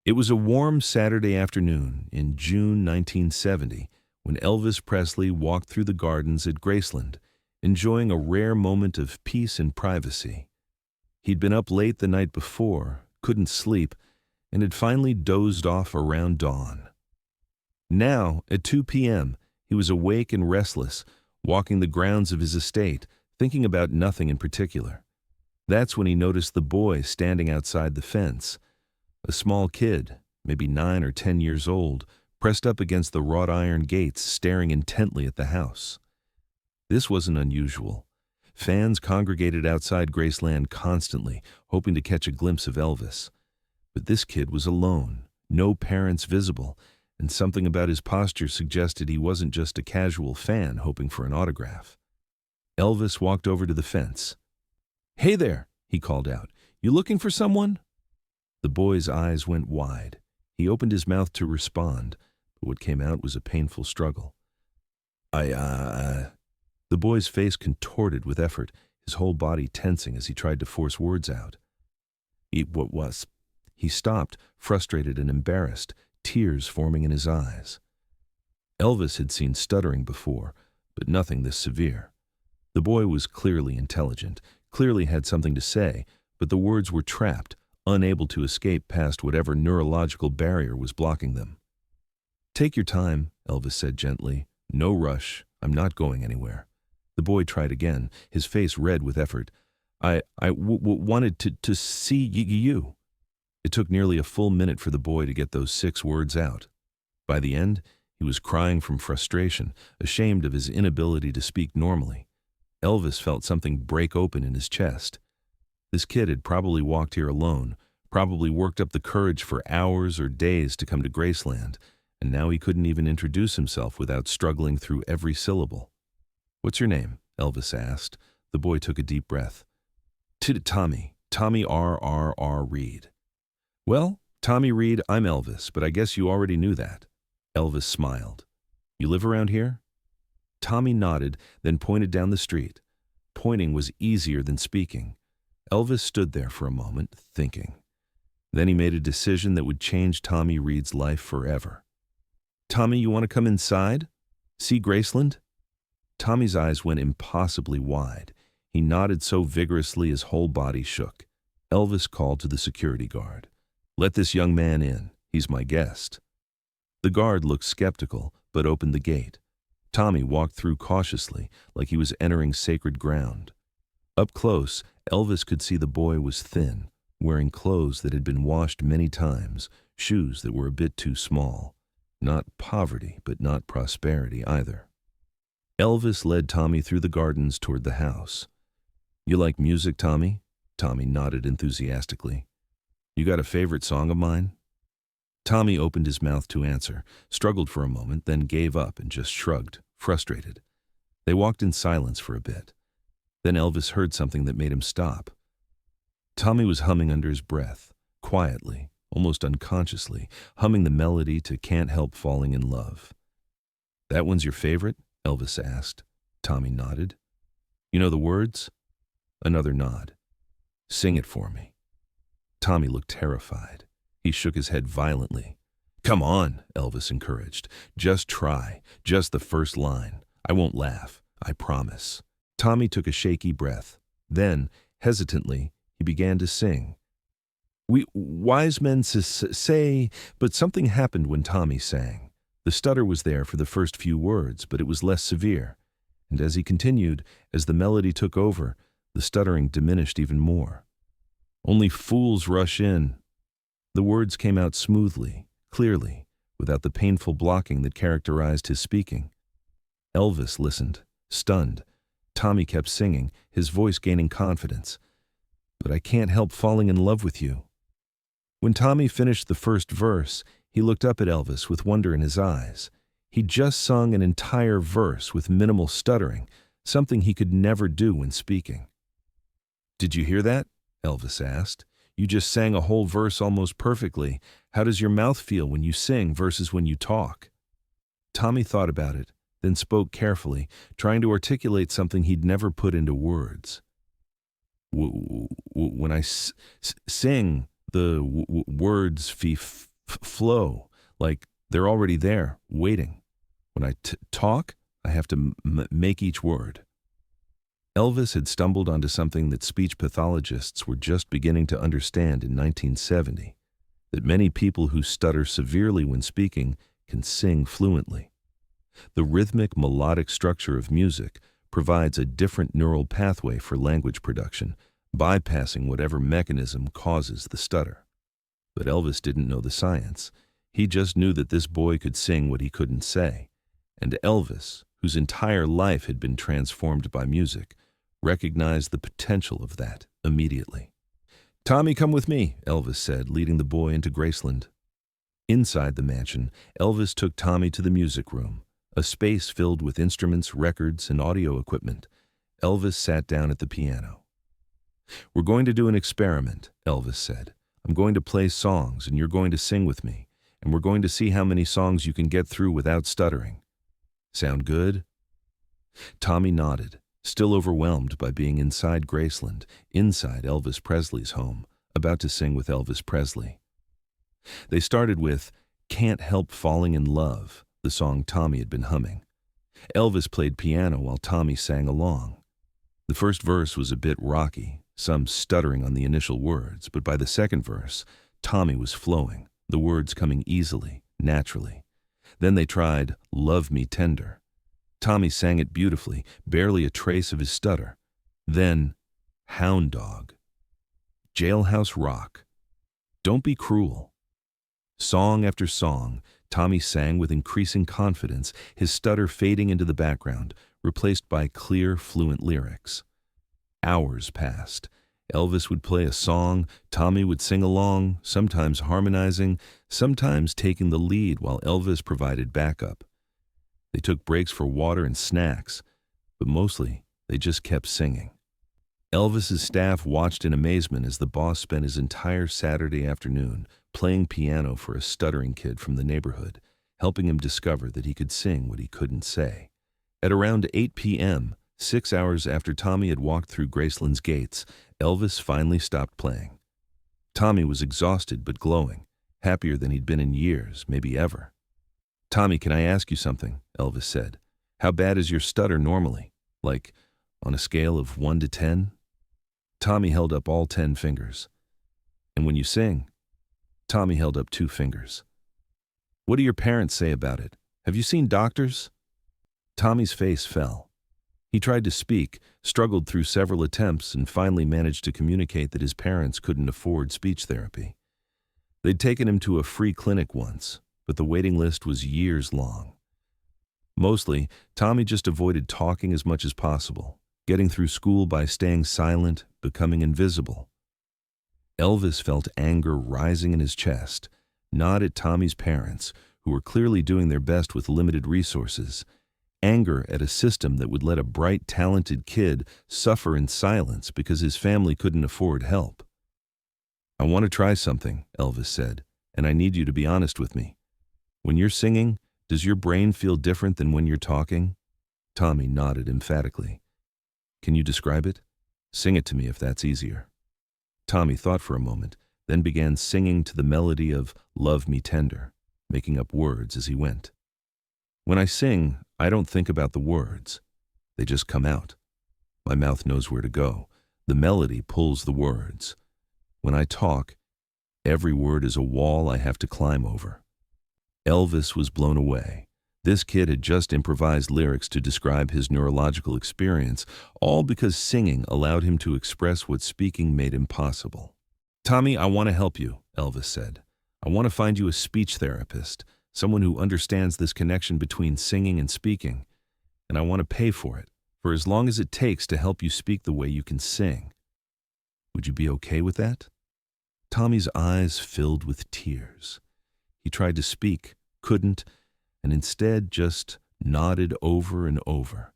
It was a warm Saturday afternoon in June 1970 when Elvis Presley walked through the gardens at Graceland, enjoying a rare moment of peace and privacy. He'd been up late the night before, couldn't sleep, and had finally dozed off around dawn. Now, at 2 p.m., he was awake and restless, walking the grounds of his estate, thinking about nothing in particular. That's when he noticed the boy standing outside the fence. A small kid, maybe 9 or 10 years old, pressed up against the wrought iron gates, staring intently at the house. This wasn't unusual. Fans congregated outside Graceland constantly, hoping to catch a glimpse of Elvis. But this kid was alone, no parents visible, and something about his posture suggested he wasn't just a casual fan hoping for an autograph. Elvis walked over to the fence. "Hey there," he called out. "You looking for someone?" The boy's eyes went wide. He opened his mouth to respond, but what came out was a painful struggle. The boy's face contorted with effort, his whole body tensing as he tried to force words out. What was? He stopped, frustrated and embarrassed, tears forming in his eyes. Elvis had seen stuttering before, but nothing this severe. The boy was clearly intelligent, clearly had something to say, but the words were trapped, unable to escape past whatever neurological barrier was blocking them. "Take your time," Elvis said gently. "No rush. I'm not going anywhere." The boy tried again, his face red with effort. I wanted to see you." It took nearly a full minute for the boy to get those 6 words out. By the end, he was crying from frustration, ashamed of his inability to speak normally. Elvis felt something break open in his chest. This kid had probably walked here alone, probably worked up the courage for hours or days to come to Graceland, and now he couldn't even introduce himself without struggling through every syllable. "What's your name?" Elvis asked. The boy took a deep breath. Tommy R. Reed." "Well, Tommy Reed, I'm Elvis, but I guess you already knew that." Elvis smiled. "You live around here?" Tommy nodded, then pointed down the street. Pointing was easier than speaking. Elvis stood there for a moment, thinking. Then he made a decision that would change Tommy Reed's life forever. "Tommy, you want to come inside? See Graceland?" Tommy's eyes went impossibly wide. He nodded so vigorously his whole body shook. Elvis called to the security guard. "Let this young man in. He's my guest." The guard looked skeptical, but opened the gate. Tommy walked through cautiously, like he was entering sacred ground. Up close, Elvis could see the boy was thin, wearing clothes that had been washed many times, shoes that were a bit too small. Not poverty, but not prosperity either. Elvis led Tommy through the gardens toward the house. "You like music, Tommy?" Tommy nodded enthusiastically. "You got a favorite song of mine?" Tommy opened his mouth to answer, struggled for a moment, then gave up and just shrugged, frustrated. They walked in silence for a bit. Then Elvis heard something that made him stop. Tommy was humming under his breath, quietly, almost unconsciously, humming the melody to "Can't Help Falling in Love." "That one's your favorite?" Elvis asked. Tommy nodded. "You know the words?" Another nod. "Sing it for me." Tommy looked terrified. He shook his head violently. "Come on," Elvis encouraged. "Just try. Just the first line. I won't laugh. I promise." Tommy took a shaky breath. Then, hesitantly, he began to sing. "We wise men say," but something happened when Tommy sang. The stutter was there for the first few words, but it was less severe. And as he continued, as the melody took over, the stuttering diminished even more. "Only fools rush in." The words came out smoothly, clearly, without the painful blocking that characterized his speaking. Elvis listened, stunned. Tommy kept singing, his voice gaining confidence. "But I can't help falling in love with you." When Tommy finished the first verse, he looked up at Elvis with wonder in his eyes. He'd just sung an entire verse with minimal stuttering, something he could never do when speaking. "Did you hear that?" Elvis asked. "You just sang a whole verse almost perfectly. How does your mouth feel when you sing versus when you talk?" Tommy thought about it, then spoke carefully, trying to articulate something he'd never put into words. "When I sing, the words flow, like they're already there, waiting. When I talk, I have to make each word. Elvis had stumbled onto something that speech pathologists were just beginning to understand in 1970, that many people who stutter severely when speaking can sing fluently. The rhythmic, melodic structure of music provides a different neural pathway for language production, bypassing whatever mechanism causes the stutter. But Elvis didn't know the science. He just knew that this boy could sing what he couldn't say. And Elvis, whose entire life had been transformed by music, recognized the potential of that immediately. "Tommy, come with me," Elvis said, leading the boy into Graceland. Inside the mansion, Elvis took Tommy to the music room, a space filled with instruments, records, and audio equipment. Elvis sat down at the piano. "We're going to do an experiment," Elvis said. "I'm going to play songs, and you're going to sing with me, and we're going to see how many songs you can get through without stuttering. Sound good?" Tommy nodded, still overwhelmed by being inside Graceland, inside Elvis Presley's home, about to sing with Elvis Presley. They started with "Can't Help Falling in Love," the song Tommy had been humming. Elvis played piano while Tommy sang along. The first verse was a bit rocky, some stuttering on the initial words, but by the second verse, Tommy was flowing, the words coming easily, naturally. Then they tried "Love Me Tender." Tommy sang it beautifully, barely a trace of his stutter. Then, "Hound Dog," "Jailhouse Rock," "Don't Be Cruel." Song after song, Tommy sang with increasing confidence, his stutter fading into the background, replaced by clear, fluent lyrics. Hours passed. Elvis would play a song, Tommy would sing along, sometimes harmonizing, sometimes taking the lead while Elvis provided backup. They took breaks for water and snacks, but mostly they just kept singing. Elvis's staff watched in amazement as the boss spent his entire Saturday afternoon playing piano for a stuttering kid from the neighborhood, helping him discover that he could sing what he couldn't say. At around 8 p.m., 6 hours after Tommy had walked through Graceland's gates, Elvis finally stopped playing. Tommy was exhausted but glowing, happier than he'd been in years, maybe ever. "Tommy, can I ask you something?" Elvis said. "How bad is your stutter normally? Like, on a scale of 1 to 10? Tommy held up all 10 fingers. "And when you sing?" Tommy held up 2 fingers. "What do your parents say about it? Have you seen doctors?" Tommy's face fell. He tried to speak, struggled through several attempts, and finally managed to communicate that his parents couldn't afford speech therapy. They'd taken him to a free clinic once, but the waiting list was years long. Mostly, Tommy just avoided talking as much as possible, getting through school by staying silent, becoming invisible. Elvis felt anger rising in his chest, not at Tommy's parents, who were clearly doing their best with limited resources, anger at a system that would let a bright, talented kid suffer in silence because his family couldn't afford help. "I want to try something," Elvis said, "and I need you to be honest with me. When you're singing, does your brain feel different than when you're talking?" Tommy nodded emphatically. "Can you describe it? Sing it to me if that's easier." Tommy thought for a moment, then began singing to the melody of "Love Me Tender," making up words as he went. "When I sing, I don't think about the words. They just come out. My mouth knows where to go. The melody pulls the words. When I talk, every word is a wall I have to climb over." Elvis was blown away. This kid had just improvised lyrics to describe his neurological experience, all because singing allowed him to express what speaking made impossible. "Tommy, I want to help you," Elvis said. "I want to find you a speech therapist, someone who understands this connection between singing and speaking, and I want to pay for it, for as long as it takes to help you speak the way you can sing. Would you be okay with that?" Tommy's eyes filled with tears. He tried to speak, couldn't, and instead just nodded over and over.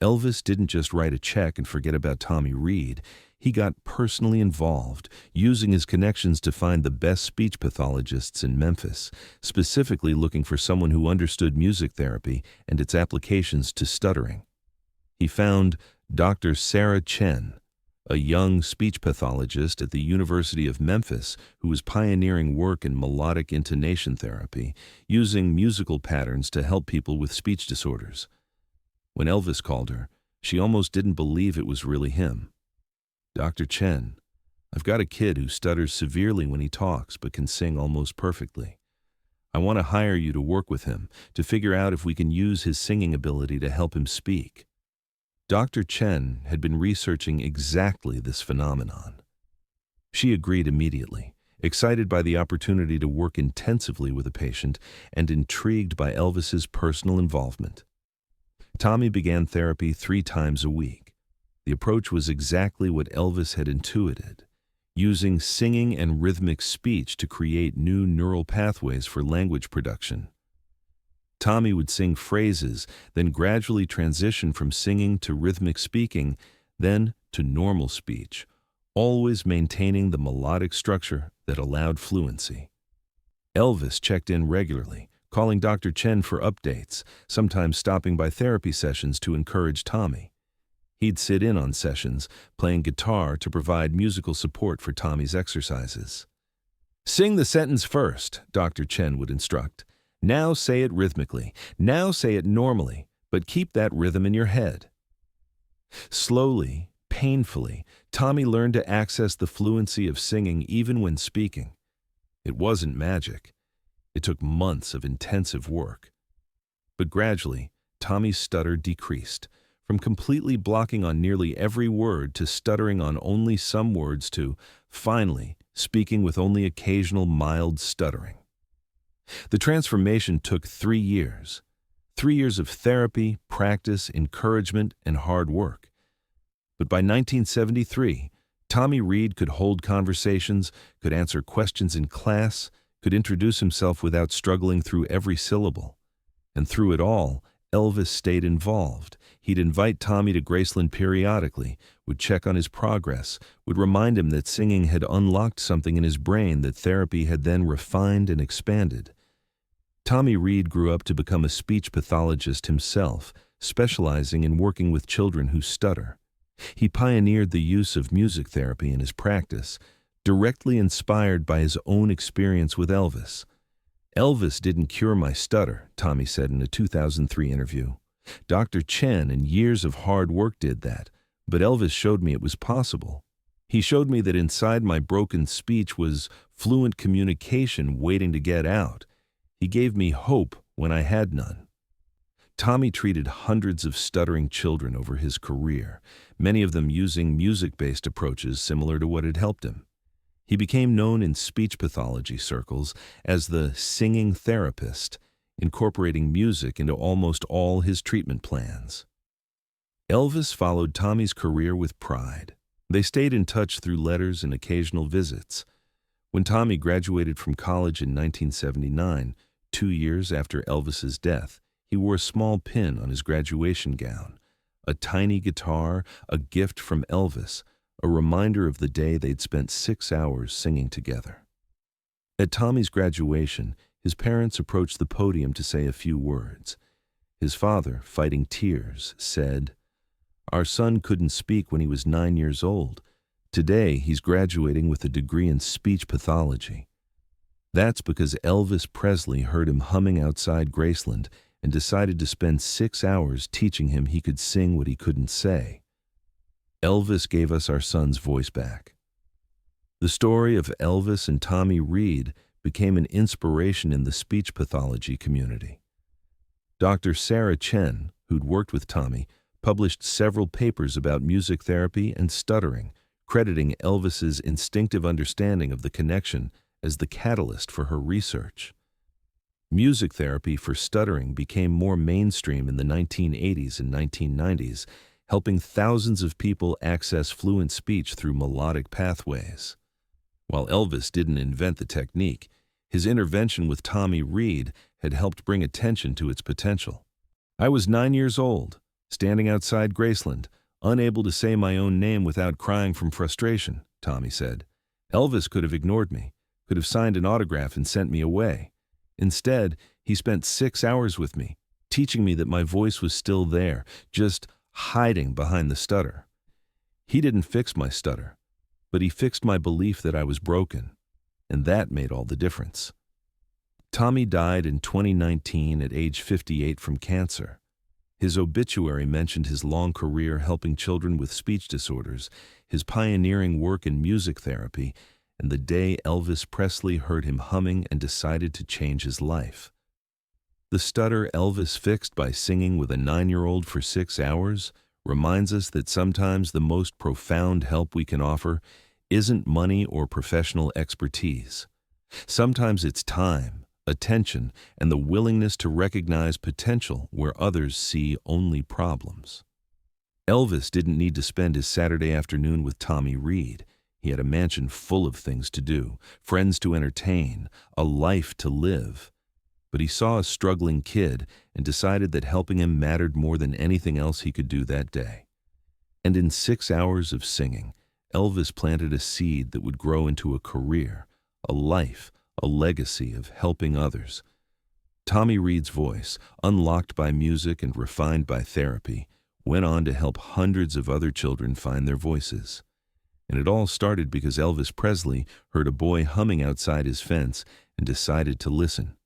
Elvis didn't just write a check and forget about Tommy Reed. He got personally involved, using his connections to find the best speech pathologists in Memphis, specifically looking for someone who understood music therapy and its applications to stuttering. He found Dr. Sarah Chen, a young speech pathologist at the University of Memphis who was pioneering work in melodic intonation therapy, using musical patterns to help people with speech disorders. When Elvis called her, she almost didn't believe it was really him. "Dr. Chen, I've got a kid who stutters severely when he talks but can sing almost perfectly. I want to hire you to work with him to figure out if we can use his singing ability to help him speak." Dr. Chen had been researching exactly this phenomenon. She agreed immediately, excited by the opportunity to work intensively with a patient and intrigued by Elvis's personal involvement. Tommy began therapy 3 times a week. The approach was exactly what Elvis had intuited, using singing and rhythmic speech to create new neural pathways for language production. Tommy would sing phrases, then gradually transition from singing to rhythmic speaking, then to normal speech, always maintaining the melodic structure that allowed fluency. Elvis checked in regularly, calling Dr. Chen for updates, sometimes stopping by therapy sessions to encourage Tommy. He'd sit in on sessions, playing guitar to provide musical support for Tommy's exercises. "Sing the sentence first," Dr. Chen would instruct. "Now say it rhythmically. Now say it normally, but keep that rhythm in your head." Slowly, painfully, Tommy learned to access the fluency of singing even when speaking. It wasn't magic. It took months of intensive work. But gradually, Tommy's stutter decreased, from completely blocking on nearly every word to stuttering on only some words to, finally, speaking with only occasional mild stuttering. The transformation took 3 years. 3 years of therapy, practice, encouragement, and hard work. But by 1973, Tommy Reed could hold conversations, could answer questions in class, could introduce himself without struggling through every syllable. And through it all, Elvis stayed involved. He'd invite Tommy to Graceland periodically, would check on his progress, would remind him that singing had unlocked something in his brain that therapy had then refined and expanded. Tommy Reed grew up to become a speech pathologist himself, specializing in working with children who stutter. He pioneered the use of music therapy in his practice, directly inspired by his own experience with Elvis. "Elvis didn't cure my stutter," Tommy said in a 2003 interview. "Dr. Chen and years of hard work did that, but Elvis showed me it was possible. He showed me that inside my broken speech was fluent communication waiting to get out. He gave me hope when I had none." Tommy treated hundreds of stuttering children over his career, many of them using music-based approaches similar to what had helped him. He became known in speech pathology circles as the singing therapist, incorporating music into almost all his treatment plans. Elvis followed Tommy's career with pride. They stayed in touch through letters and occasional visits. When Tommy graduated from college in 1979, 2 years after Elvis's death, he wore a small pin on his graduation gown, a tiny guitar, a gift from Elvis, a reminder of the day they'd spent 6 hours singing together. At Tommy's graduation, his parents approached the podium to say a few words. His father, fighting tears, said, "Our son couldn't speak when he was 9 years old. Today, he's graduating with a degree in speech pathology. That's because Elvis Presley heard him humming outside Graceland and decided to spend 6 hours teaching him he could sing what he couldn't say. Elvis gave us our son's voice back." The story of Elvis and Tommy Reed became an inspiration in the speech pathology community. Dr. Sarah Chen, who'd worked with Tommy, published several papers about music therapy and stuttering, crediting Elvis's instinctive understanding of the connection as the catalyst for her research. Music therapy for stuttering became more mainstream in the 1980s and 1990s, helping thousands of people access fluent speech through melodic pathways. While Elvis didn't invent the technique, his intervention with Tommy Reed had helped bring attention to its potential. "I was 9 years old, standing outside Graceland, unable to say my own name without crying from frustration," Tommy said. "Elvis could have ignored me, could have signed an autograph and sent me away. Instead, he spent 6 hours with me, teaching me that my voice was still there, just hiding behind the stutter. He didn't fix my stutter, but he fixed my belief that I was broken, and that made all the difference. Tommy died in 2019 at age 58 from cancer. His obituary mentioned his long career helping children with speech disorders, his pioneering work in music therapy, and the day Elvis Presley heard him humming and decided to change his life. The stutter Elvis fixed by singing with a 9-year-old for 6 hours reminds us that sometimes the most profound help we can offer isn't money or professional expertise. Sometimes it's time, attention, and the willingness to recognize potential where others see only problems. Elvis didn't need to spend his Saturday afternoon with Tommy Reed. He had a mansion full of things to do, friends to entertain, a life to live. But he saw a struggling kid and decided that helping him mattered more than anything else he could do that day. And in 6 hours of singing, Elvis planted a seed that would grow into a career, a life, a legacy of helping others. Tommy Reed's voice, unlocked by music and refined by therapy, went on to help hundreds of other children find their voices. And it all started because Elvis Presley heard a boy humming outside his fence and decided to listen.